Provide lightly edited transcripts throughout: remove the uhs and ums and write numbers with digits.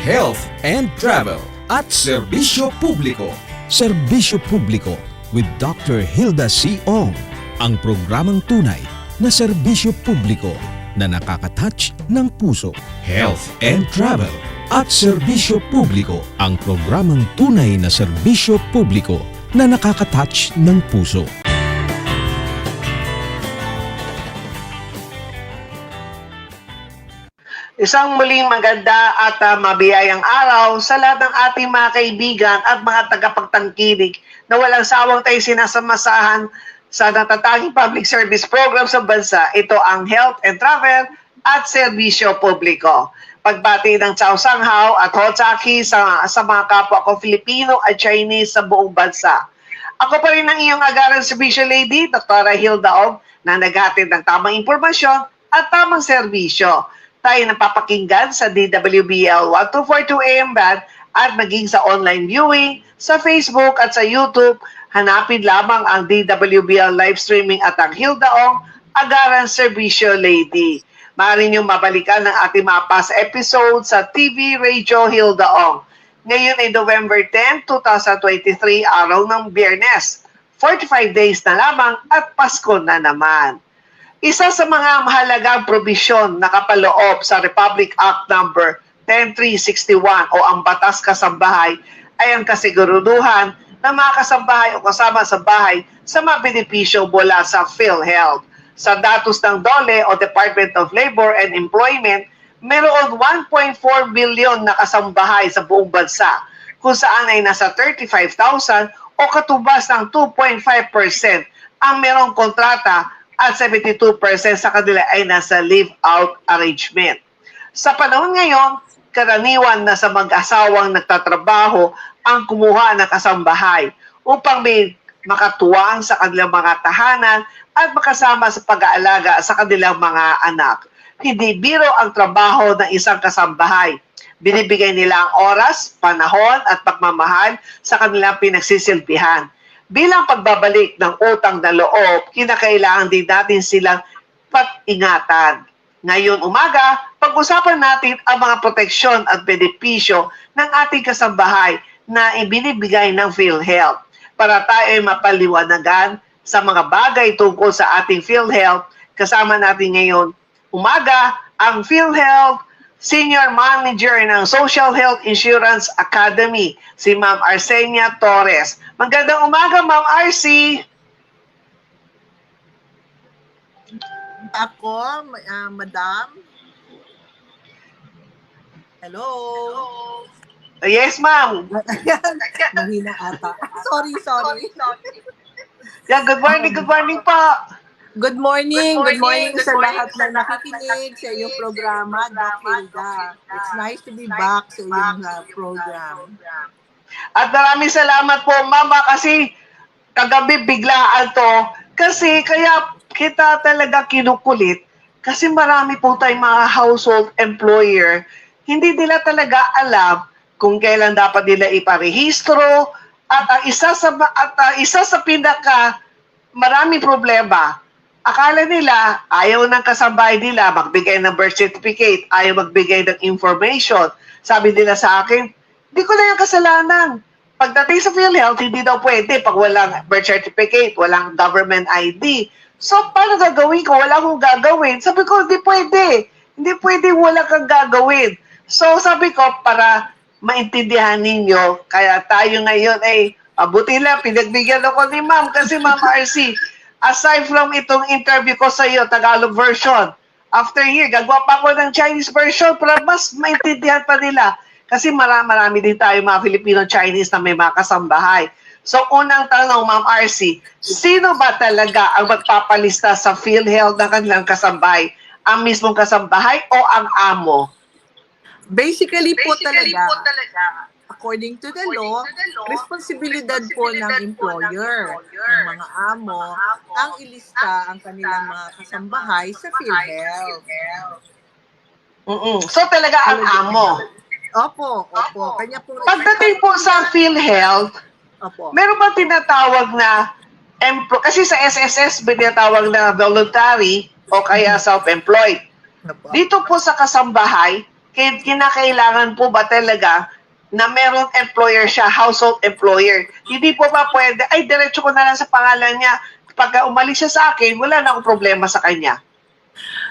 Health and Travel at Serbisyo Publiko. Serbisyo Publiko with Dr. Hilda C. Ong. Ang programang tunay na serbisyo publiko na nakaka-touch ng puso. Health and Travel at Serbisyo Publiko. Ang programang tunay na serbisyo publiko na nakaka-touch ng puso. Isang muling maganda at mabiyayang araw sa lahat ng ating mga kaibigan at mga tagapagtangkilik na walang sawang tayo sinasamasahan sa natatanging public service program sa bansa. Ito ang Health and Travel at Serbisyo Publiko. Pagbati ng Chow Sanghaw at Hotsaki sa mga kapwa ko Filipino at Chinese sa buong bansa. Ako pa rin ang iyong agaran serbisyo lady, Dr. Hilda Ong, na naghatid ng tamang impormasyon at tamang serbisyo. Tayo napapakinggan sa DWBL 1242 AM band at maging sa online viewing sa Facebook at sa YouTube. Hanapin lamang ang DWBL live streaming at ang Hilda Ong, Agaran Serbisyo Lady. Maaari niyong mabalikan ng ating mga past episode sa TV Radio Hilda Ong. Ngayon ay November 10, 2023, araw ng Biyernes. 45 days na lamang at Pasko na naman. Isa sa mga mahalagang probisyon na kapaloob sa Republic Act No. 10361 o ang Batas Kasambahay ay ang kasiguruduhan ng mga kasambahay o kasama sa bahay sa mga benepisyo mula sa PhilHealth. Sa datos ng DOLE o Department of Labor and Employment, mayroon 1.4 billion na kasambahay sa buong bansa kung saan ay nasa 35,000 o katubas ng 2.5% ang mayroong kontrata at 72% sa kanila ay nasa leave-out arrangement. Sa panahon ngayon, karaniwan na sa mag-asawang nagtatrabaho ang kumuha ng kasambahay upang may makatuwang sa kanilang mga tahanan at makasama sa pag-aalaga sa kanilang mga anak. Hindi biro ang trabaho ng isang kasambahay. Binibigay nila ang oras, panahon at pagmamahal sa kanilang pinagsisilbihan. Bilang pagbabalik ng utang na loob, kinakailangan din natin silang pag-ingatan. Ngayon umaga, pag-usapan natin ang mga proteksyon at benepisyo ng ating kasambahay na ibinibigay ng PhilHealth para tayo ay mapaliwanagan sa mga bagay tungkol sa ating PhilHealth. Kasama natin ngayon umaga ang PhilHealth Senior Manager ng Social Health Insurance Academy, si Ma'am Arsenia Torres. Magandang umaga, Ma'am Arcy. Ako, Madam. Hello. Yes, Ma'am. Mahina ata. Sorry. Yeah, good morning po. Good morning sa lahat na nakikinig sa iyong programa, Doc Hilda. It's nice to be back sa iyong program. At maraming salamat po, Mama, kasi kagabi biglaan to. Kasi kaya kita talaga kinukulit. Kasi marami po tayong mga household employer. Hindi nila talaga alam kung kailan dapat nila iparehistro. At ang isa sa pinaka maraming problema, akala nila, ayaw ng kasambahay nila magbigay ng birth certificate, ayaw magbigay ng information. Sabi nila sa akin, di ko na yung kasalanan. Pagdating sa PhilHealth, hindi daw pwede pag walang birth certificate, walang government ID. So, paano gagawin ko? Wala akong gagawin. Sabi ko, hindi pwede. Hindi pwede wala kang gagawin. So, sabi ko, para maintindihan ninyo, kaya tayo ngayon ay, buti lang, pinagbigyan ako ni Ma'am kasi Ma'am RC, aside from itong interview ko sa iyo, Tagalog version, after here, gagawa pa ako ng Chinese version para mas maintindihan pa nila. Kasi marami din tayo mga Filipino-Chinese na may mga kasambahay. So, unang tanong, Ma'am RC, sino ba talaga ang magpapalista sa PhilHealth ng kanilang kasambahay? Ang mismong kasambahay o ang amo? Basically po talaga, according to the law, responsibilidad po ng employer, ng mga amo, ang ilista ang kanilang mga kasambahay sa PhilHealth. So talaga ang amo. Opo. Kanya po. Pagdating po sa PhilHealth, meron ba tinatawag na, kasi sa SSS, may tinatawag na voluntary o kaya self-employed. Dito po sa kasambahay, kinakailangan po ba talaga na meron employer siya, household employer. Hindi po ba pwede, ay diretso ko na lang sa pangalan niya. Pagka umalis siya sa akin, wala na akong problema sa kanya.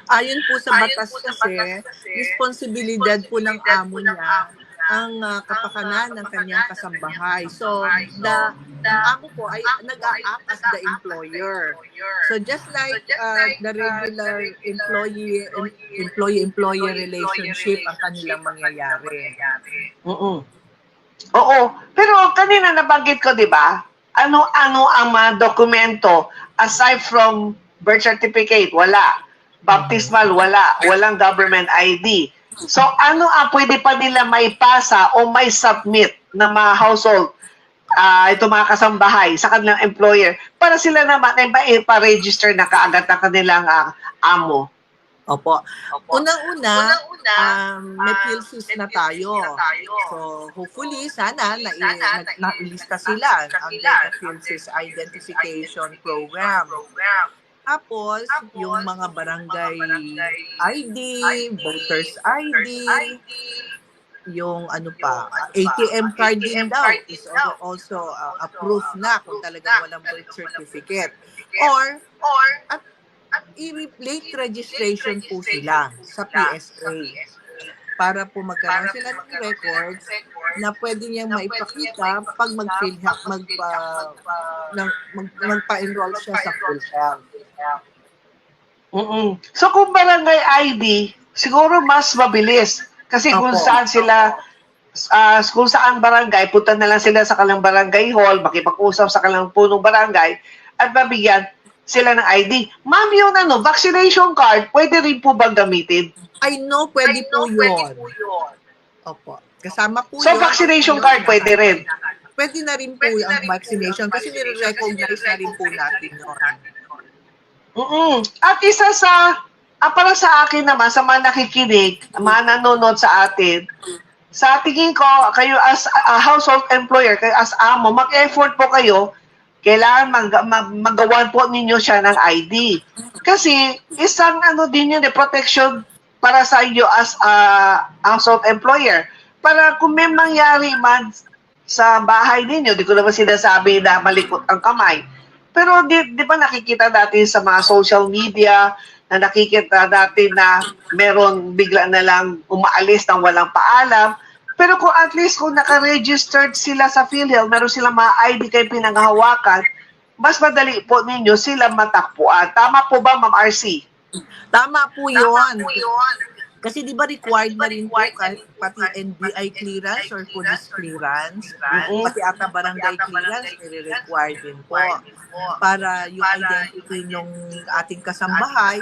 Ayon po sa batas kasi, responsibilidad po ng amo niya ang kapakanan ng kanyang kasambahay. So, the amo po ay nag-a-act as the employer. So, just like the regular employee-employer relationship ang kanilang mangyayari. Oo. Pero kanina nabanggit ko, di ba? Ano-ano ang mga dokumento aside from birth certificate? Wala. Baptismal, wala. Walang government ID. So, ano ang pwede pa nila maipasa o may submit ng mga household, ito mga kasambahay sa kanilang employer para sila naman ay pa-register na kaagad ng kanilang amo? Opo. Unang-una, may PhilSys na tayo. So, hopefully, sana nailista sila under the PhilSys Identification Program. Tapos, yung mga barangay ID, voters ID, yung ATM card din daw is also approved na kung talagang walang birth certificate. Or at i-late registration po sila sa PSA para po magkaroon sila ng records na pwede niyang maipakita pag magpa-enroll siya sa PhilHealth. So kung barangay ID, siguro mas mabilis. Kasi kung saan sila, kung saan barangay, punta na lang sila sa kanilang barangay hall, makipag-usap sa kanilang punong barangay, at mabigyan sila ng ID. Ma'am, yung vaccination card, pwede rin po bang gamitin? I know, pwede po yun. Opo. Kasama po so, vaccination card pwede rin? Pwede na rin po ang vaccination kasi nire-recognize na rin po natin yun. At isa sa, para sa akin naman, sa mga nakikinig, mga nanonood sa atin, sa tingin ko, kayo as a household employer, kayo as amo, mag-effort po kayo, kailangan magawan po ninyo siya ng ID. Kasi isang din yun, protection para sa inyo as a household employer. Para kung may mangyari man sa bahay ninyo, di ko naman sinasabi na malikot ang kamay. Pero di ba nakikita natin sa mga social media, na nakikita natin na meron bigla na lang umaalis ng walang paalam. Pero kung at least kung naka-registered sila sa PhilHealth, meron silang mga ID kayo pinanghahawakan, mas madali po ninyo sila matakpuan. Tama po ba, Ma'am RC? Tama po yun. Kasi di ba required na rin po pati NBI clearance or police clearance, pati ata barangay clearance, nire-require din po. Para yung identity ng ating kasambahay,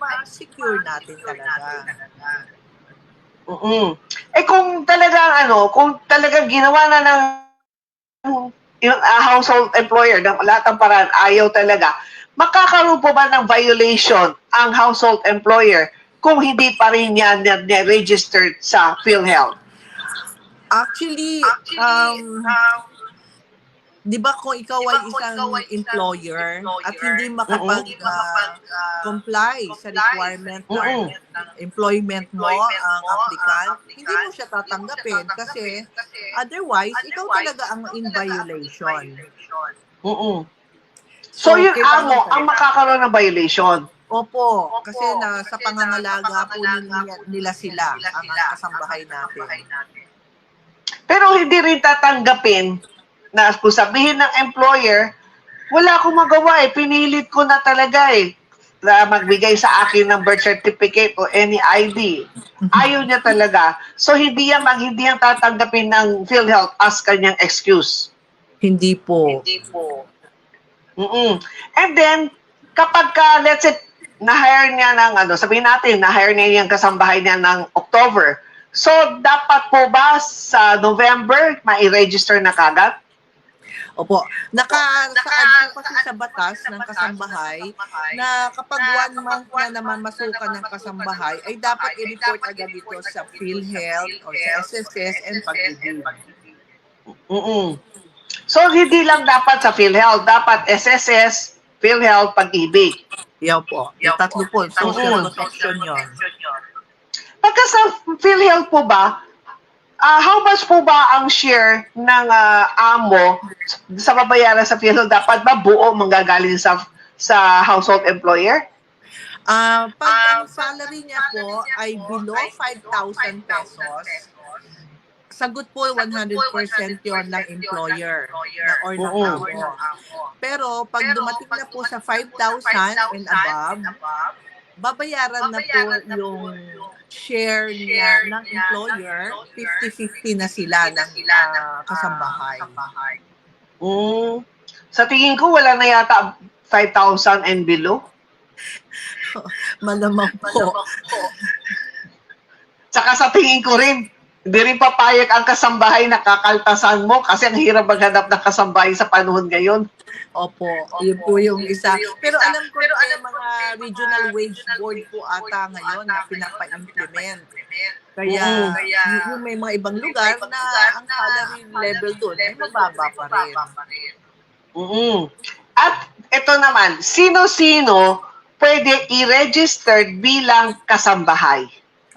ma-secure natin talaga. Kung talagang ginawa na ng yung household employer, ng lahat ng paraan, ayaw talaga, makakaroon po ba ng violation ang household employer kung hindi pa rin yan registered sa PhilHealth? Actually, di ba kung ikaw ay isang employer at hindi makapag-comply sa requirement ng employment mo, ang applicant, hindi mo siya tatanggapin kasi otherwise, ikaw talaga ang in violation. So yung amo ang makakaroon ng violation? Opo, kasi sa pangangalaga po nila sila, ang kasambahay natin. Pero hindi rin tatanggapin na kung sabihin ng employer, wala akong magawa pinilit ko na talaga na magbigay sa akin ng birth certificate o any ID. Ayaw niya talaga. So hindi yan tatanggapin ng PhilHealth as kanyang excuse. Hindi po. And then, kapag let's say, na-hire niya ng sabihin natin, na-hire niya yung kasambahay niya ng October. So, dapat po ba sa November, mai-register na kagad? Opo. Nakasaad po kasi sa batas ng kasambahay na kapag 1 month na naman masukan ng kasambahay, ay dapat i-report agad ito sa PhilHealth o sa SSS and pag-ibig. So, hindi lang dapat sa PhilHealth, dapat SSS, PhilHealth, pag-ibig. Yaw po. Yung tatlo po. Social protection yun. Pagka sa PhilHealth po ba, how much po ba ang share ng amo sa babayaran sa PhilHealth? Dapat ba buo manggagaling sa household employer? Pag ang salary niya po ay below 5,000 pesos, sagot po 100% yon ng employer or ng Oo. amo. Pero pag dumating na po sa 5,000 and above, babayaran na po yung share niya ng employer, 50-50 na sila ng kasambahay. Sa tingin ko, wala na yata 5,000 and below. Malamang po. Tsaka sa tingin ko rin, hindi rin papayag ang kasambahay na kakaltasan mo kasi ang hirap maghanap ng kasambahay sa panahon ngayon. Opo, yun po yung isa. Pero alam ko may mga regional wage board po ata ngayon na pinapa-implement. Kaya yung may mga ibang lugar na ang salary level doon ay mababa pa rin. At ito naman, sino-sino pwede i-registered bilang kasambahay?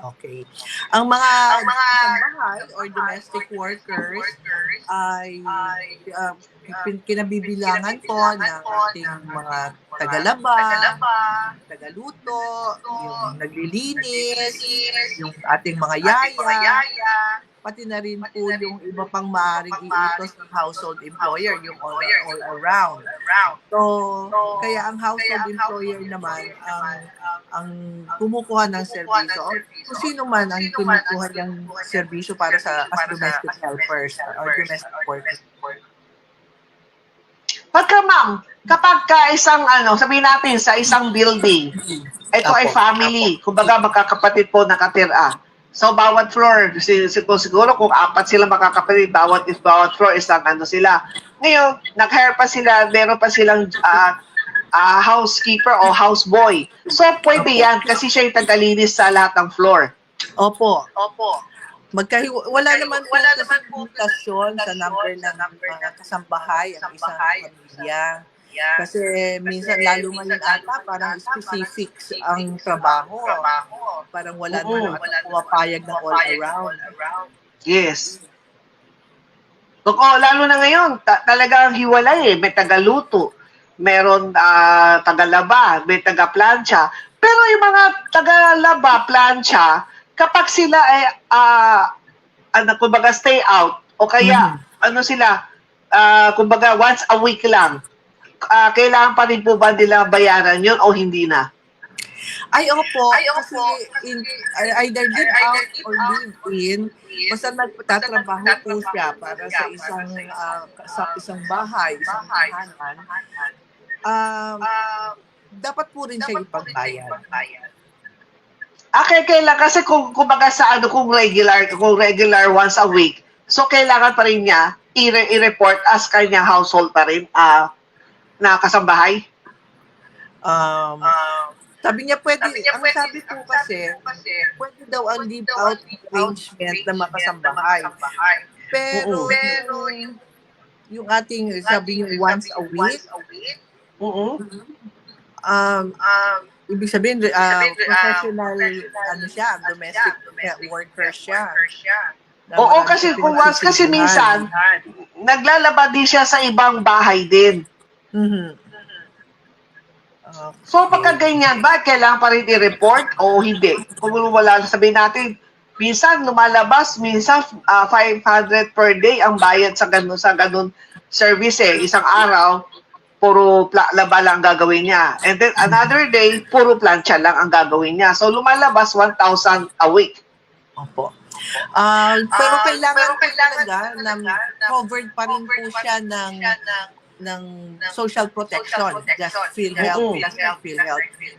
Okay. Ang mga kasambahay or domestic workers ay kinabibilangan po ng ating mga tagalaba, tagaluto, yung naglilinis, yung ating mga yaya, pati na rin po yung iba pang maaaring iutos ng household employer, yung all around. So, kaya ang household employer naman ang kumukuha ng serbisyo o kung sino man ang kumukuha ng serbisyo para sa as domestic helpers or domestic workers. Pagka ma'am, kapag isang sabihin natin sa isang building, ito ay family, kumbaga magkakapatid po nakatira. So, bawat floor, siguro kung 4 sila makakapatid, bawat floor isang sila. Ngayon, nag-hire pa sila, meron pa silang housekeeper o houseboy. So, pwede yan kasi siya yung tagalinis sa lahat ng floor. Opo. Wala naman po limitasyon sa number ng kasambahay ang isang pamilya. Kasi minsan lalo ngayon ata parang specifics ang trabaho. Parang wala naman pumapayag ng all around. Yes. Lalo na ngayon, talagang hiwalay May tagaluto, meron tagalaba, may taga-plancha. Pero yung mga tagalaba, plancha, kapag sila ay kumbaga stay out o kaya kumbaga once a week lang, kailangan pa rin po ba nila bayaran yun o hindi na? Ay, opo. Kasi either live out or live in, basta nagtatrabaho po siya para sa isang bahay, isang tahanan, dapat po rin siya ipagbayad. Kailangan kasi kumbaga sa kung regular once a week, so kailangan pa rin niya i-report as kanya household pa rin na kasambahay. Sabi niya ang sabi po kasi, pwede daw ang live-out arrangement na makasambahay. Pero yung ating, sabi niyo once a week, ibig sabihin, professional, domestic worker siya. Oo, kasi minsan, naglalaba din siya sa ibang bahay din. So, pagka ganyan, ba kailangan pa rin i-report o hindi? Kung wala, sabihin natin, minsan lumalabas, minsan 500 per day ang bayad sa ganun service isang araw, puro laba lang gagawin niya. And then another day, puro plancha lang ang gagawin niya. So, lumalabas 1,000 a week. Opo. Pero kailangan talaga na covered pa rin po siya ng social protection, just PhilHealth.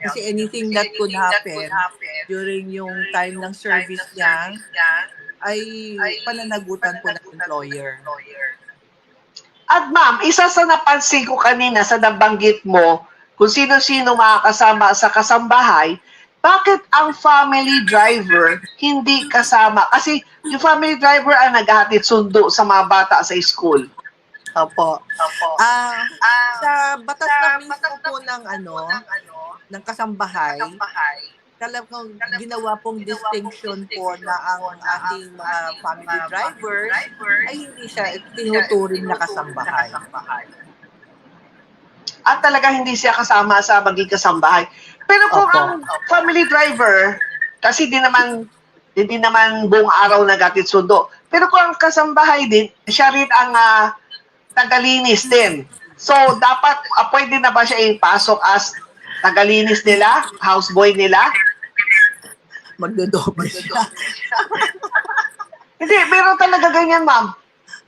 Kasi anything that could happen during yung time ng service niya ay pananagutan po ng employer. At ma'am, isa sa napansin ko kanina sa nabanggit mo, kung sino-sino makakasama sa kasambahay, bakit ang family driver hindi kasama? Kasi yung family driver ang naghahatid sundo sa mga bata sa school. Opo. Sa batas na mismo po ng kasambahay, talagang ginawa pong distinction po na ang ating mga family drivers ay hindi siya tinuturing na kasambahay. At talaga hindi siya kasama sa maging kasambahay. Pero kung Opo. ang family driver, kasi hindi naman buong araw nagatid sundo. Pero kung ang kasambahay din, siya rin ang tagalinis din. So, dapat, pwede na ba siya ipasok as tagalinis nila, houseboy nila? Magdodoble siya. Hindi, meron talaga ganyan, ma'am.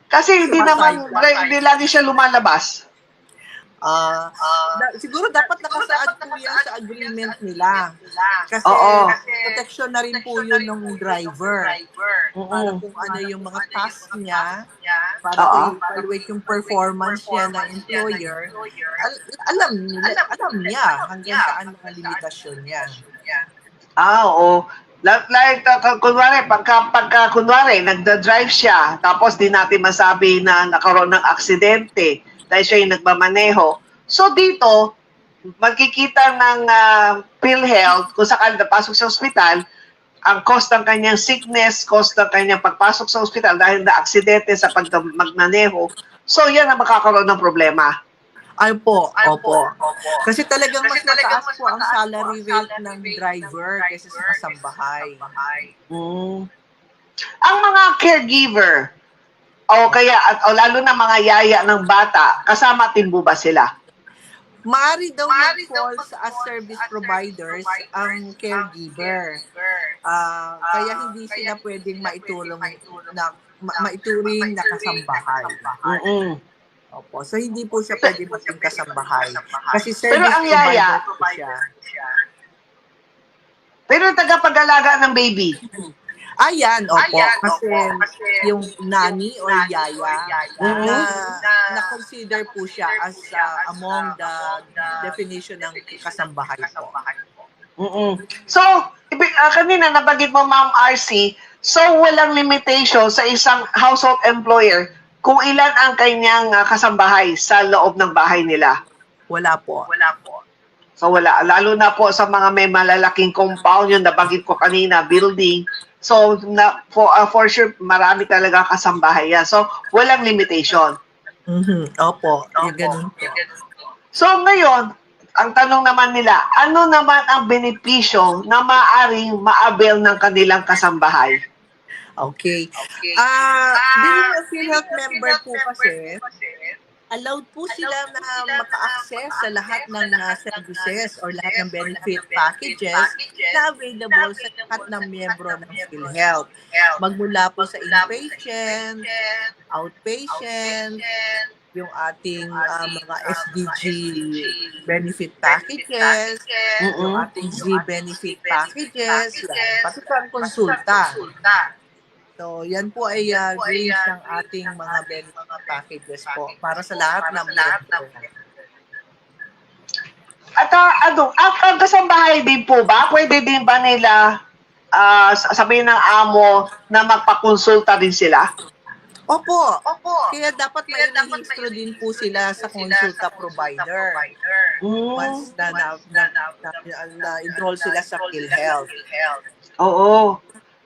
Kasi hindi naman, hindi lagi siya lumalabas. Siguro dapat nakasaad po yan sa agreement nila. Kasi Oo. protection na rin po yun ng driver. Para Oo. kung ano yung mga task niya, para Oo. i-evaluate yung performance niya ng employer, alam niya hanggang saan mga limitasyon niya. Oo. Like, kunwari, pagka kunwari, nagda-drive siya, tapos di natin masabi na nakaroon ng aksidente dahil siya yung nagmamaneho. So dito, magkikita ng PhilHealth kung saan napasok sa ospital, ang cost ng kanyang sickness, cost ng kanyang pagpasok sa ospital dahil na aksidente sa magmaneho. So yan ang makakaroon ng problema. Opo. Kasi talagang mas mataas po ang salary rate ng driver kaysa sa kasambahay. Ang mga caregiver, o lalo na mga yaya ng bata, kasama timbo ba sila? Maari daw mag-falls as service providers ang caregiver. Kaya hindi sila pwedeng maituring na kasambahay. Opo. So, hindi po siya pwede maging kasambahay. Kasi service Pero ang yaya, provider po siya. pero tagapag-alaga ng baby. Ayan, opo. Kasi yung nanny or yaya na consider po siya as among the definition ng kasambahay po. So, kanina nabanggit mo, Ma'am RC, so walang limitation sa isang household employer kung ilan ang kanyang kasambahay sa loob ng bahay nila. Wala po. So wala, lalo na po sa mga may malalaking compound, yung nabanggit ko kanina, building. So for sure, marami talaga kasambahay yan. So walang limitation. Opo. Yung ganun po. So ngayon, ang tanong naman nila, ano naman ang benepisyo na maaaring ma-avail ng kanilang kasambahay? Okay. Being a PhilHealth member po kasi, allowed po sila na maka-access sa lahat ng services or lahat ng benefit packages na available sa lahat ng miyembro ng PhilHealth. Magmula po sa inpatient, outpatient, yung ating mga SDG benefit packages, yung ating Z benefit packages, pati po ang konsulta. So, yan po ay range ng ating mga benefit packages po para sa lahat ng miyembro. At ang kasambahay din po ba? Pwede din ba nila sabihin ng amo na magpakonsulta din sila? Opo. Kaya dapat may rehistro din po sila sa consulta provider. Once na-enroll sila sa PhilHealth. Oo.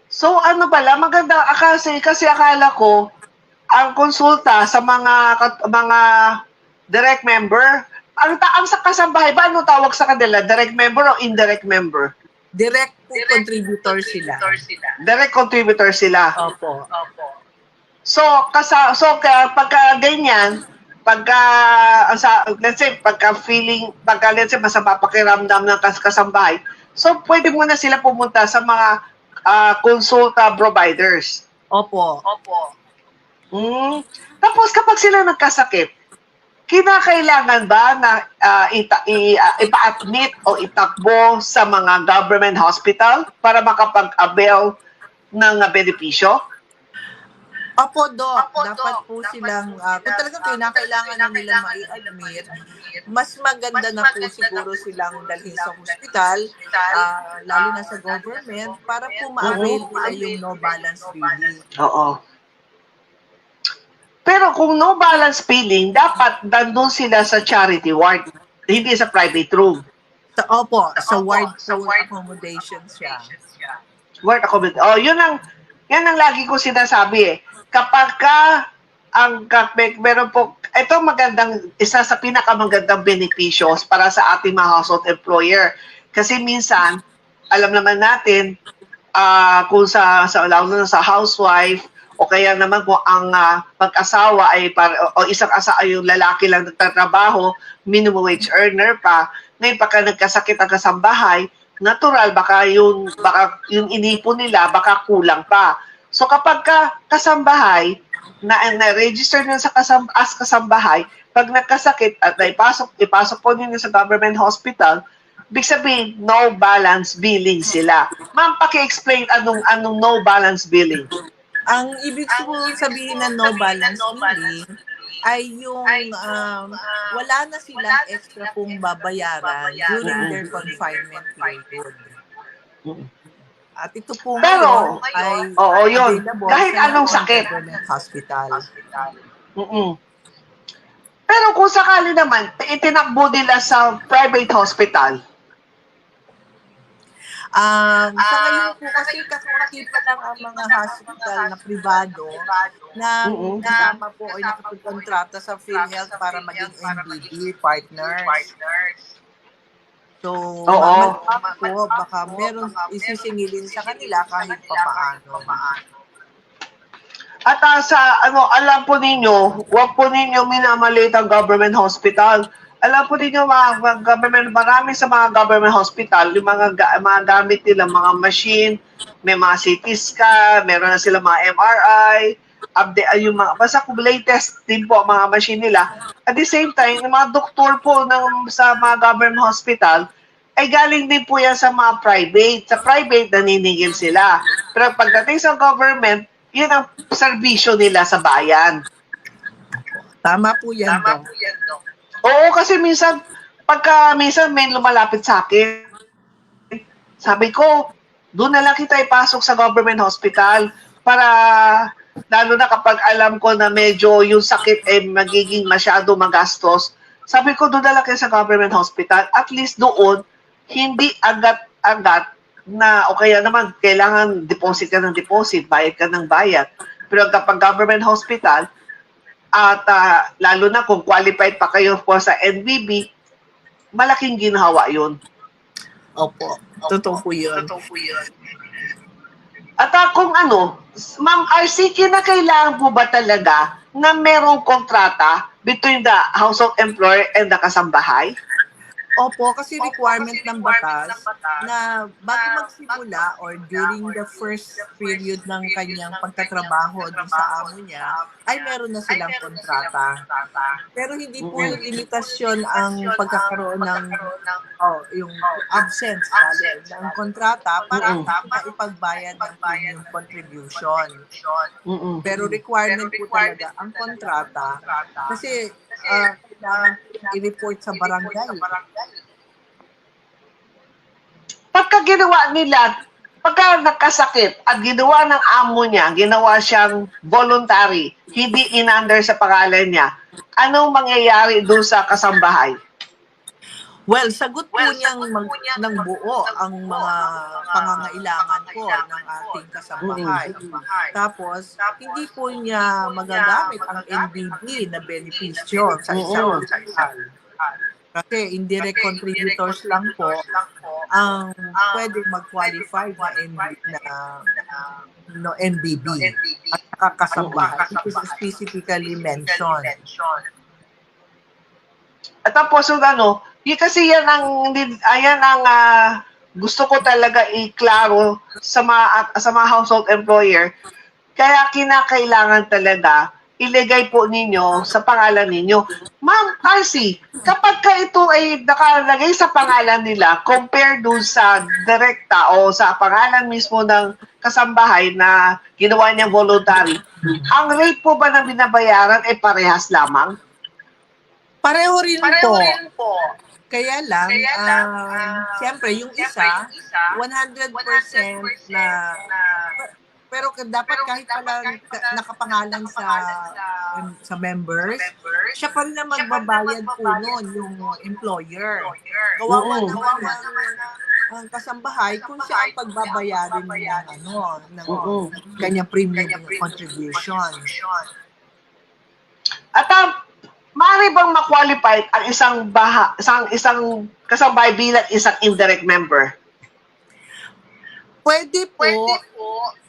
So ano pala, maganda kasi akala ko ang konsulta sa mga direct member, ang sa kasambahay ba ano tawag sa kanila? Direct member o indirect member? Direct po contributor sila. Direct contributor sila. Opo. So kaya pagka ganyan, let's say let's say masama pakiramdam ng kasambahay, so pwede muna sila pumunta sa mga consulta providers. Opo. Tapos kapag sila nagkasakit, kinakailangan ba na ipa-admit o itakbo sa mga government hospital para makapag-avail ng benepisyo? Opo, Doc. Dapat po silang, kung talagang kinakailangan na nila mai-admit, mas maganda na po siguro silang dalhin sa hospital, lalo na sa government, para po ma-avail nila yung no balance billing. Oo. Pero kung no balance billing, dapat nandun sila sa charity ward, hindi sa private room. Opo, sa ward pool accommodation siya. Word accommodation. Oh, yan ang lagi ko sinasabi eh. Kapag meron po, ito isa sa pinakamagandang beneficios para sa ating mga household employer. Kasi minsan, alam naman natin, kung lalo na sa housewife, o kaya naman kung ang mag-asawa ay o isang asawa, yung lalaki lang nagtatrabaho, minimum wage earner pa, ngayon pagka nagkasakit ang kasambahay, natural, baka yung inipon nila, baka kulang pa. So kapag kasambahay, na-register na as kasambahay, pag nagkasakit at ipasok po ninyo sa government hospital, big sabihin, no balance billing sila. Ma'am, paki-explain anong no balance billing. Ang ibig sabihin ng no balance billing ay yung wala na silang extra pong babayaran during their confinement period. At ito po Pero, ay yun. Kahit anong sakit. Hospital. Pero kung sakali naman, itinakbo nila sa private hospital. Sa ngayon po kasi kakakita lang ang mga hospital na privado na kasama po ay nakapagkontrata sa PhilHealth para maging NBD partners. So, po, baka meron isisingilin sa kanila kahit papaano. At alam po ninyo, huwag po ninyo minamalit ang government hospital. Alam po ninyo, marami sa mga government hospital, yung mga gamit nila, mga machine, may mga CT scan, meron na sila mga MRI, basta kung latest din po ang mga machine nila. At the same time, yung mga doktor po sa mga government hospital, ay galing din po yan sa mga private. Sa private, naniningil sila. Pero pagdating sa government, yun ang serbisyo nila sa bayan. Tama po yan, Dok. Oo, kasi minsan may lumalapit sa akin, sabi ko, doon na lang kita ipasok sa government hospital para, lalo na kapag alam ko na medyo yung sakit ay magiging masyado magastos, sabi ko, doon na lang kayo sa government hospital. At least doon, hindi agad-agad na, o kaya naman, kailangan deposit ka ng deposit, bayad ka ng bayad. Pero kapag government hospital, at lalo na kung qualified pa kayo po sa NBB, malaking ginhawa yun. Opo. Totoo po yun. At kung Ma'am RC, kinakailangan po ba talaga na merong kontrata between the household employer and the kasambahay? Opo, kasi requirement ng batas na bago magsimula or during the first period ng kanyang pagtatrabaho dun sa amo niya, ay meron na silang kontrata. Pero hindi po yung limitasyon ang pagkakaroon ng yung absence ng kontrata para ipagbayad ng premium contribution. Pero requirement po talaga ang kontrata kasi kailangan i-report sa barangay. Pagka nakasakit at ginawa ng amo niya, ginawa siyang voluntary, hindi in-under sa pangalan niya, anong mangyayari doon sa kasambahay? Well, sagot po niyang ng buo ang mga pangangailangan po ng ating kasambahay. Tapos, hindi po niya magagamit ang NBB na benepisyo sa isang hospital. Kasi indirect contributors lang po ang pwede mag-qualify na NBB at nakakasambahay. It is specifically mentioned. At tapos kasi yan ang gusto ko talaga i-klaro sa mga household employer. Kaya kinakailangan talaga iligay po ninyo sa pangalan ninyo. Ma'am RC, kapag ito ay nakalagay sa pangalan nila compare doon sa direkta o sa pangalan mismo ng kasambahay na ginawa niyang voluntary, ang rate po ba na binabayaran ay parehas lamang? Pareho rin po. Kaya lang, siyempre, yung isa, 100% na, pero dapat kahit pala nakapangalan sa members, siya pa rin ang magbabayad po nun, yung employer. Kawawa naman ang kasambahay kung siya ang pagbabayarin ng kanyang premium contribution. At maaari bang ma-qualify ang isang kasambahay bilang isang indirect member? Pwede po.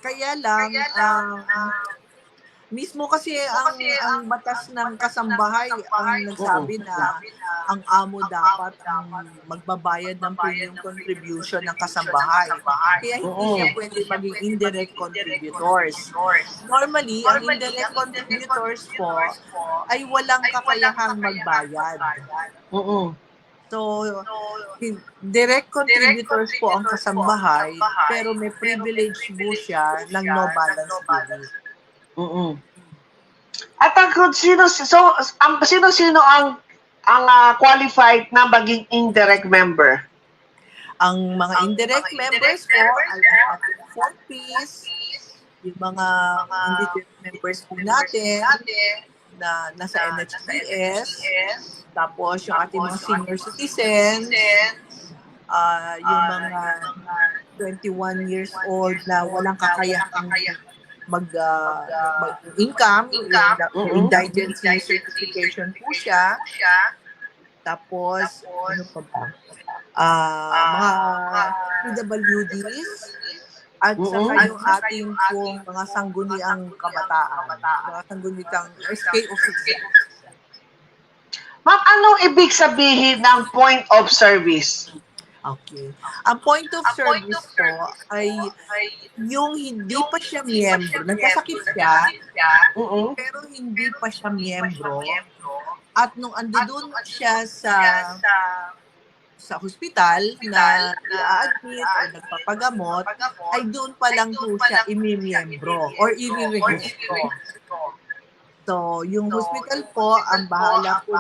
Kaya lang, mismo kasi ang batas ng kasambahay ang nagsabi na ang amo dapat ang magbabayad ng premium contribution ng kasambahay. Kaya hindi siya pwede maging indirect contributors. Normally, ang indirect contributors po ay walang kakayahang magbayad. So, direct contributors po ang kasambahay, pero may privilege po siya ng no balance billing. At kung sino ang qualified na maging indirect member? Ang mga indirect members po ay ang ating 4Ps, yung mga indirect members po natin na nasa NHPS, tapos yung ating mga senior citizens, yung mga 21 years old na walang kakayahang mag-income, indigency certification po siya. Tapos, ano pa ba? Mga PWDs at saka yung ating pong mga sangguniang kabataan, mga sangguniang SK officers. Ma'am, anong ibig sabihin ng point of service? Okay. Ang point of service po ay yung hindi pa siya miyembro, nagkasakit siya, pero hindi pa siya miyembro, at nung andun siya sa hospital na i-admit o nagpapagamot, ay doon pa lang po siya imimiyembro or i-re-registro. So, yung hospital po ang bahala po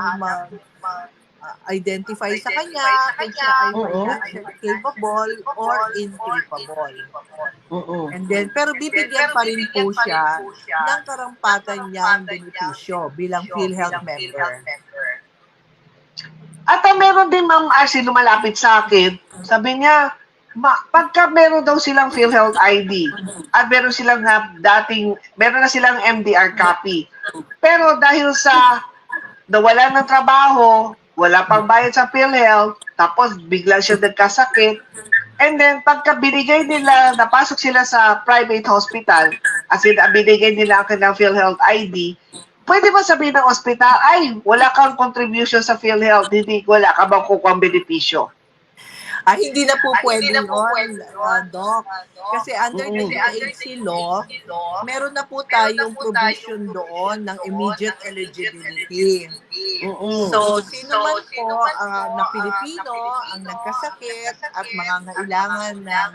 identify sa kanya kung siya ay financially capable or incapable. And then, pero bibigyan pa rin po siya ng karampatan niyang benepisyo bilang PhilHealth member. At meron din Ma'am Arcy lumalapit sa akin, sabi niya, pagka meron daw silang PhilHealth ID at meron na silang MDR copy. Pero dahil sa nawalan ng trabaho, wala pang bayad sa PhilHealth, tapos bigla siya nagkasakit, and then pagka binigay nila, napasok sila sa private hospital, as in binigay nila ang kanilang PhilHealth ID, pwede ba sabihin ng hospital, ay, wala kang contribution sa PhilHealth, wala ka bang kukuha benepisyo? Hindi na po pwede yun, Doc. Kasi under the DHC law, meron na po tayong provision doon ng immediate eligibility. So, sino man po na Pilipino ang nagkasakit at mangangailangan ng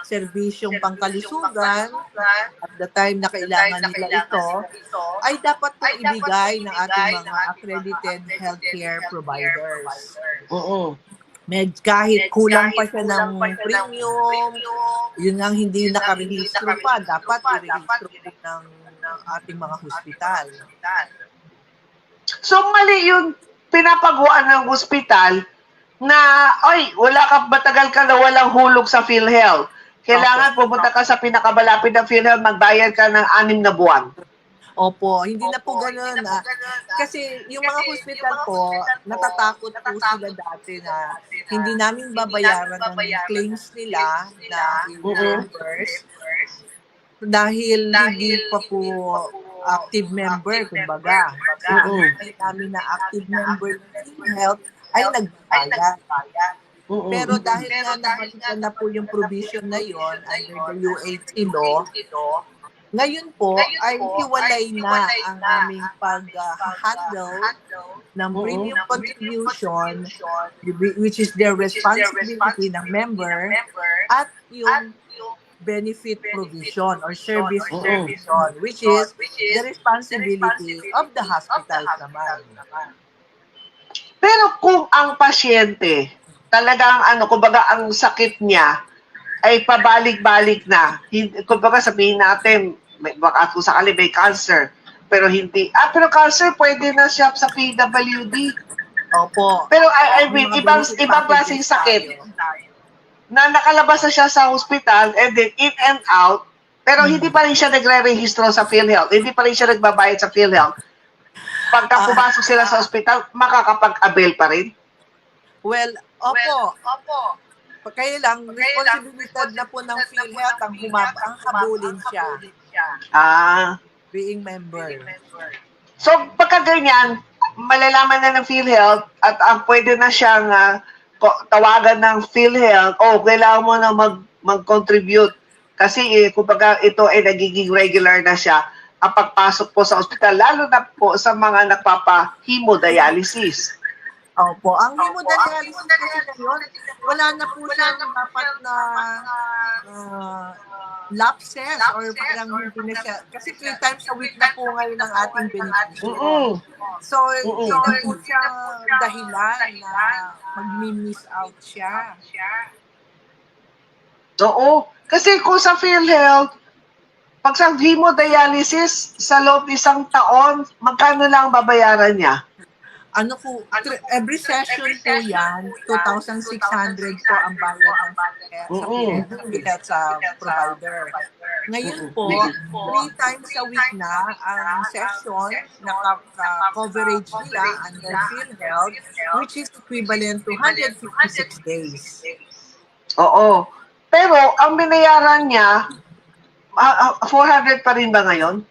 serbisyong pangkalusugan at the time na kailangan nila ito, ay dapat po ibigay ng ating mga accredited healthcare providers. Kahit kulang pa siya ng premium, yun ang hindi nakarehistro pa, dapat i-rehistro po ng ating mga hospital. So mali yung pinapagawa ng hospital na, matagal ka na walang hulog sa PhilHealth. Kailangan pumunta ka sa pinakamalapit ng PhilHealth, magbayad ka ng 6 na buwan. Opo, hindi na po ganun. Kasi yung mga hospital po, natatakot po sila dati na hindi namin babayaran ng claims nila na reimburse dahil hindi pa po active member, kumbaga. Kasi namin na active member ng health ay nagbayad. Pero dahil nga nakalimutan na po yung provision na yon under the UAT law, ngayon po ay hiwalay na ang aming pag-handle ng premium contribution, which is their responsibility ng member, at yung benefit provision or service provision, which is the responsibility of the hospital naman. Pero kung ang pasyente, talagang kumbaga ang sakit niya ay pabalik-balik na, kumbaga sabihin natin, baka kung sakali may cancer, pero hindi. Pero cancer, pwede na siya sa PWD. Opo. Pero I mean, Mga ibang benefit klaseng packages sakit tayo. na nakalabas na siya sa hospital and then in and out, pero hindi pa rin siya nagre-rehistro sa PhilHealth. Hindi pa rin siya nagbabayad sa PhilHealth. Pagka pumasok sila sa hospital, makakapag-avail pa rin. Well, opo. Kaya lang, responsibilidad na po ng PhilHealth ang habulin siya. Being member. So, pagka ganyan, malalaman na ng PhilHealth at pwede na siyang tawagan ng PhilHealth, kailangan mo na mag-contribute. Kasi kumbaga ito ay nagiging regular na siya ang pagpasok po sa ospital, lalo na po sa mga nagpapa-hemodialysis. Opo. Ang hemodialysis kasi ngayon, wala na po siyang dapat na lapses or parang hindi na siya. Kasi 3 times a week na po ngayon ang ating benepisyo. So, hindi na po siya dahilan na mag-miss out siya. Oo. Kasi kung sa PhilHealth, pag sa hemodialysis, sa loob ng 1 taon, magkano lang babayaran niya? Every session po yan, 2,600 po ang bayad ng PhilHealth sa provider. Ngayon po, 3 times a week na ang session na coverage nila under PhilHealth, which is equivalent to 156 days. Oo. Pero ang binayaran niya, 400 pa rin ba ngayon?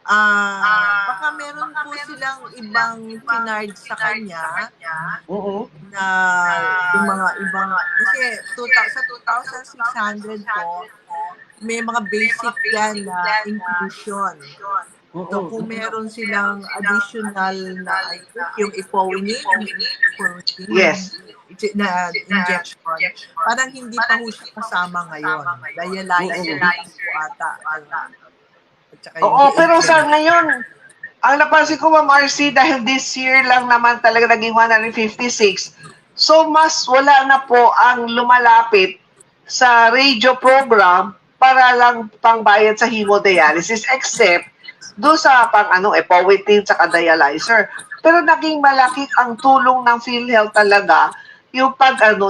Baka meron po silang ibang pinard sa kanya na yung mga ibang, kasi sa 2,600 po, may mga basic yan na inclusion. So kung meron silang additional na, yung ipowinig, Yes. na injection, parang hindi pa ho siya kasama ngayon. Dialysis po ata. Oo, pero sa ngayon, ang napansin ko, Ma'am RC, dahil this year lang naman talaga naging 156, so mas wala na po ang lumalapit sa radio program para lang pangbayad sa hemodialysis, except doon sa epoetin sa dialyzer. Pero naging malaki ang tulong ng PhilHealth talaga, yung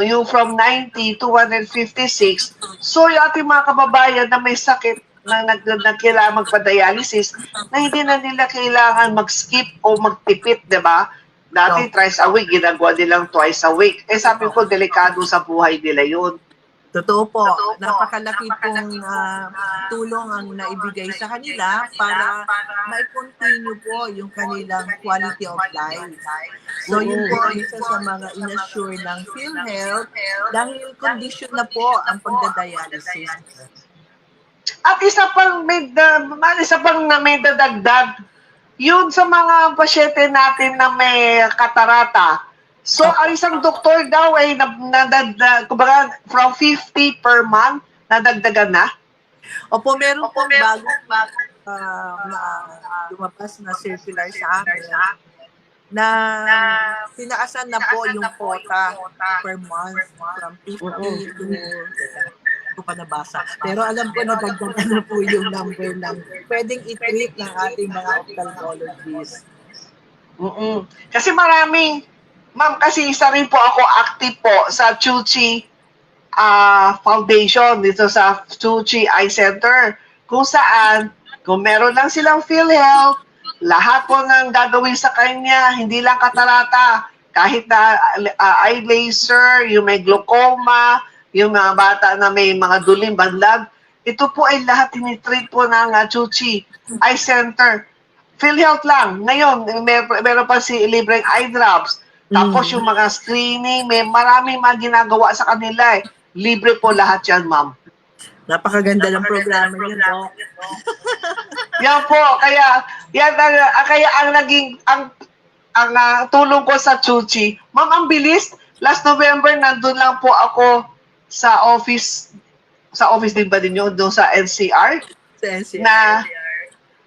yung from 90 to 156. So yung ating mga kababayan na may sakit na kailangan magpa-dialysis, na hindi na nila kailangan mag-skip o magtipid, di ba? Dati, thrice a week, ginagawa nilang twice a week. Sabi ko, delikado sa buhay nila yun. Totoo po. Napakalaki pong tulong ang naibigay sa kanila para ma-continue po yung kanilang quality of life. So yun po isa sa mga inassure ng PhilHealth dahil condition na po ang pagdadialysis. At isa pang may dadagdag, yun sa mga pasyente natin na may katarata. So, ang isang doktor daw ay kumbaga, from 50 per month, nadagdagan na? Opo, meron pong bagong lumabas na circular sa amin na tinaasan na po yung quota per month from 50 to ko pa nabasa. Pero alam ko na dagdagan na po yung number ng pwedeng i-treat ng ating mga ophthalmologists. Kasi ma'am, kasi isa rin po ako active po sa Chuchi Foundation dito sa Chuchi Eye Center, kung saan, kung meron lang silang PhilHealth, lahat po ng gagawin sa kanya, hindi lang katarata, kahit na eye laser, yung may glaucoma, yung mga bata na may mga duling banlag, ito po ay lahat tinitreat po ng Chuchi Eye Center. PhilHealth lang. Ngayon, meron pa si libreng eye drops. Tapos yung mga screening, may maraming mga ginagawa sa kanila eh. Libre po lahat yan, ma'am. Napakaganda ng programa niyo, no? Yan po. Kaya ang tulong ko sa Chuchi, ma'am, ang bilis. Last November, nandun lang po ako sa office din ba din yun, doon sa NCR? Sa NCR.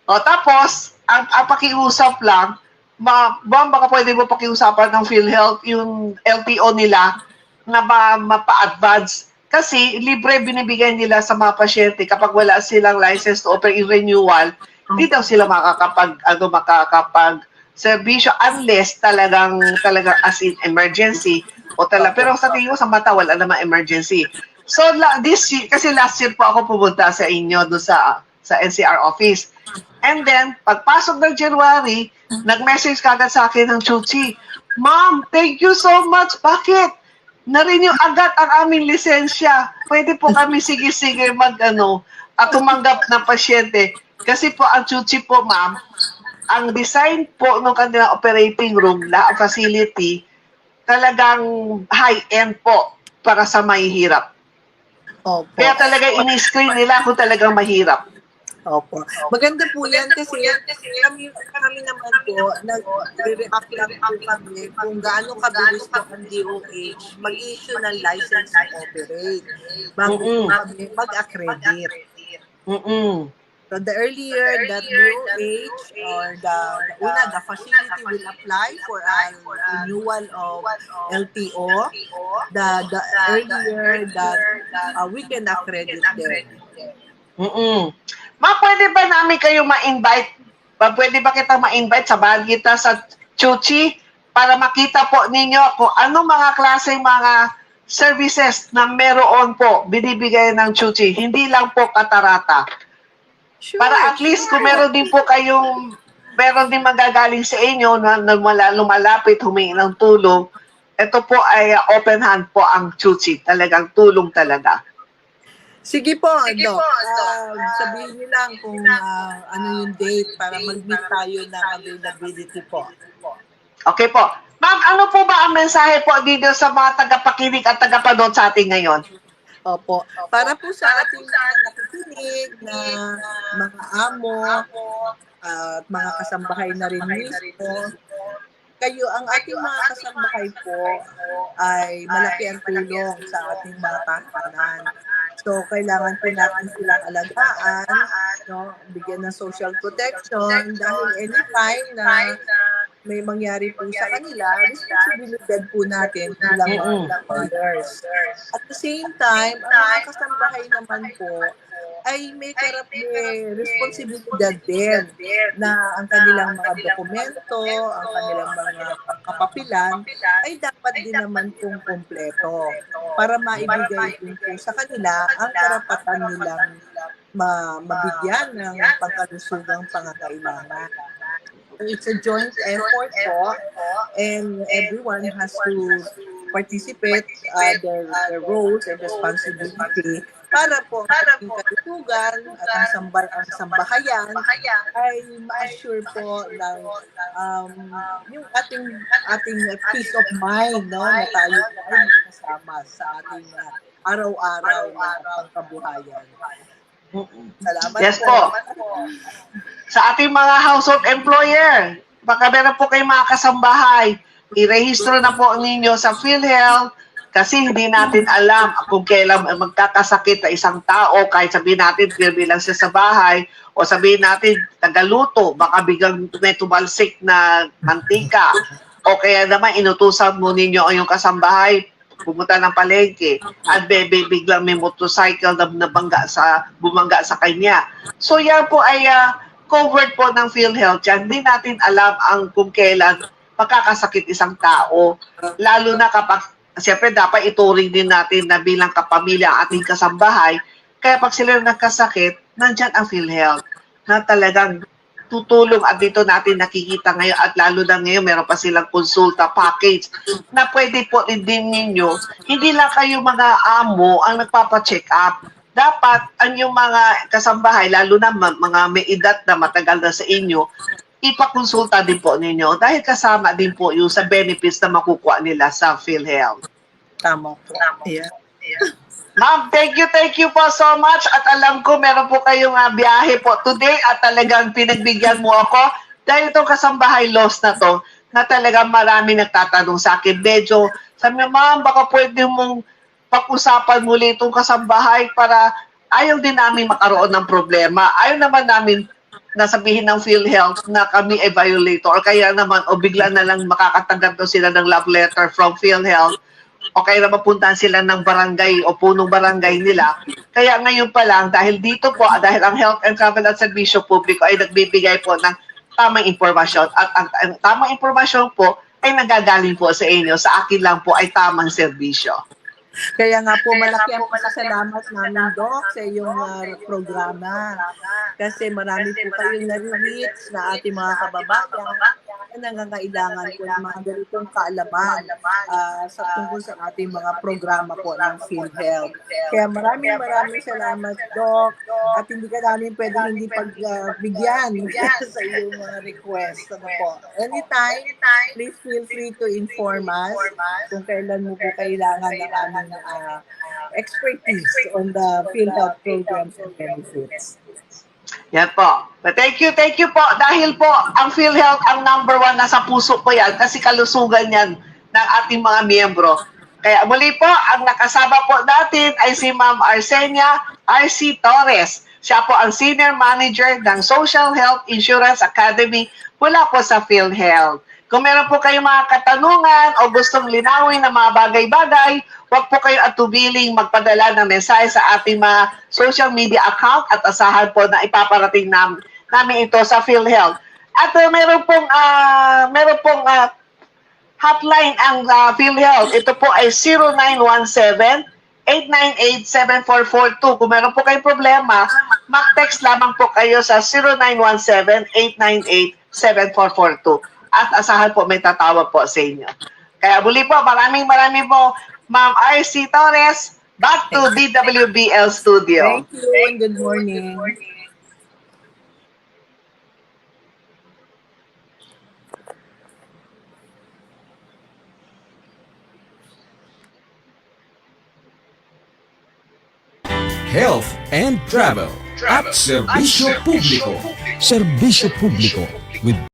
Tapos, ang pakiusap lang, baka pwede mo pakiusapan ng PhilHealth, yung LTO nila, na mapa-advance. Kasi libre binibigay nila sa mga pasyente kapag wala silang license to operate renewal, hindi daw sila makakapag serbisyo unless talagang as in emergency pero sa tingin ko sa mata wala namang emergency. So this year, kasi last year po ako pumunta sa inyo doon sa NCR office. And then pagpasok ng January, nag-message kagad sa akin ng Chuchi, "Ma'am, thank you so much. Bakit? Na-renew agad ang aming lisensya. Pwede po kami sige-sige at tumanggap ng pasyente." Kasi po ang Chuchi po, ma'am, ang design po ng kanilang operating room, facility, talagang high-end po para sa mahihirap. Opo. Kaya talaga ini-screen nila kung talagang mahirap. Opo. Maganda po yan kasi kami naman po, nag-react lang po kami kung gaano kabilis po ang DOH mag-issue ng license to operate bago kami mag-accredit. So the earlier that DOH or the facility will apply for a renewal of LTO, the earlier that we can accredit them. Ma, pwede ba namin kayo ma-invite? Pwede ba kita ma-invite sa bahan kita sa Chuchi para makita po ninyo kung anong mga klaseng mga services na meron po binibigay ng Chuchi. Hindi lang po katarata. Sure, Para at least kung meron din magagaling sa inyo na lumalapit, humingi ng tulong, ito po ay open hand po ang Chuchi. Talagang tulong talaga. Sige po, Doc. Sabihin niyo lang kung ano yung date para mag-meet tayo ng availability po. Okay po. Ma'am, ano po ba ang mensahe po dito sa mga tagapakinig at tagapanood sa atin ngayon? Opo. Para po sa ating mga nakikinig na mga amo at mga kasambahay na rin mismo, kayo, ang ating mga kasambahay po ay malaki ang tulong sa ating mga tahanan. So, kailangan po natin silang alagaan, bigyan ng social protection dahil anytime na may mangyari po sa kanila, responsibilidad po natin bilang mga mothers. At the same time, ang mga kasambahay naman po ay may responsibilidad din na ang kanilang mga dokumento, ang kanilang mga kapapilan ay dapat din naman pong kompleto para maibigay din po sa kanila ang karapatan nilang mabigyan ng pangkalusugang pangangailangan. It's a joint effort po, and everyone has to participate their roles and responsibility para po ang kalusugan at ang sambahayan ay ma-assure po ng yung ating peace of mind, na tayo ay kasama sa ating araw-araw na pangkabuhayan. Salamat yes po. Sa ating mga household employer, baka meron po kayong mga kasambahay, i-rehistro na po ninyo sa PhilHealth kasi hindi natin alam kung kailan magkakasakit na isang tao, kahit sabihin natin bilang siya sa bahay o sabihin natin tagaluto, baka biglang may tumalsik na mantika o kaya naman inutusan mo ninyo ang yung kasambahay pumunta ng palengke at biglang may motorcycle na bumangga sa kanya. So yan po ay covered po ng PhilHealth yan. Hindi natin alam kung kailan makakasakit isang tao. Lalo na kapag, siyempre dapat ituring din natin na bilang kapamilya ang ating kasambahay. Kaya pag sila nagkasakit, nandyan ang PhilHealth na talagang tutulong at dito natin nakikita ngayon at lalo na ngayon meron pa silang konsulta package na pwede po din ninyo. Hindi lang kayo mga amo ang nagpapa-check up. Dapat ang yung mga kasambahay, lalo na mga may edad na matagal na sa inyo, ipakonsulta din po ninyo dahil kasama din po yung sa benefits na makukuha nila sa PhilHealth. Tama po. Yeah. Ma'am, thank you po so much at alam ko meron po kayong biyahe po today at talagang pinagbigyan mo ako dahil itong kasambahay loss na to na talagang marami nagtatanong sa akin. Medyo sabi niya, ma'am, baka pwede mong pag-usapan muli itong kasambahay para ayaw din namin makaroon ng problema. Ayaw naman namin nasabihin ng PhilHealth na kami ay violator. Kaya naman, o bigla na lang makakatanggap daw sila ng love letter from PhilHealth o kaya na mapuntahan sila ng barangay o punong barangay nila. Kaya ngayon pa lang, dahil dito po, dahil ang Health and Travel at Serbisyo Publiko ay nagbibigay po ng tamang impormasyon at ang tamang impormasyon po ay nagagaling po sa inyo. Sa akin lang po ay tamang serbisyo. Kaya nga po, malaki ang pasasalamat namin, Doc, sa iyong programa. Kasi marami po kayong nare-reach na ating mga kababayan na nangangailangan po ng mga ganitong kaalaman sa tungkol sa ating mga programa po ng PhilHealth. Kaya maraming salamat, Doc. At hindi ka namin pwede hindi pagbigyan sa iyong mga request. Ano po. Anytime, please feel free to inform us kung kailan mo po kailangan ng aming expertise on the PhilHealth programs and benefits. Yan po. But thank you po. Dahil po, ang PhilHealth, ang number 1 nasa puso ko yan kasi kalusugan yan ng ating mga miyembro. Kaya muli po, ang nakasama po natin ay si Ma'am Arsenia R.C. Torres. Siya po ang Senior Manager ng Social Health Insurance Academy mula po sa PhilHealth. Kung meron po kayong mga katanungan o gustong linawin ng mga bagay-bagay, huwag po kayo atubiling magpadala ng mensahe sa ating mga social media account at asahan po na ipaparating namin ito sa PhilHealth. At meron pong hotline ang PhilHealth. Ito po ay 0917-898-7442. Kung meron po kayong problema, mag-text lamang po kayo sa 0917-898-7442. At asahan po may tatawag po sa inyo. Kaya muli po, maraming po, Ma'am R.C. Torres, back to DWBL Studio. Thank you and good morning. Health and Travel at Serbisyo Publiko. Serbisyo Publiko with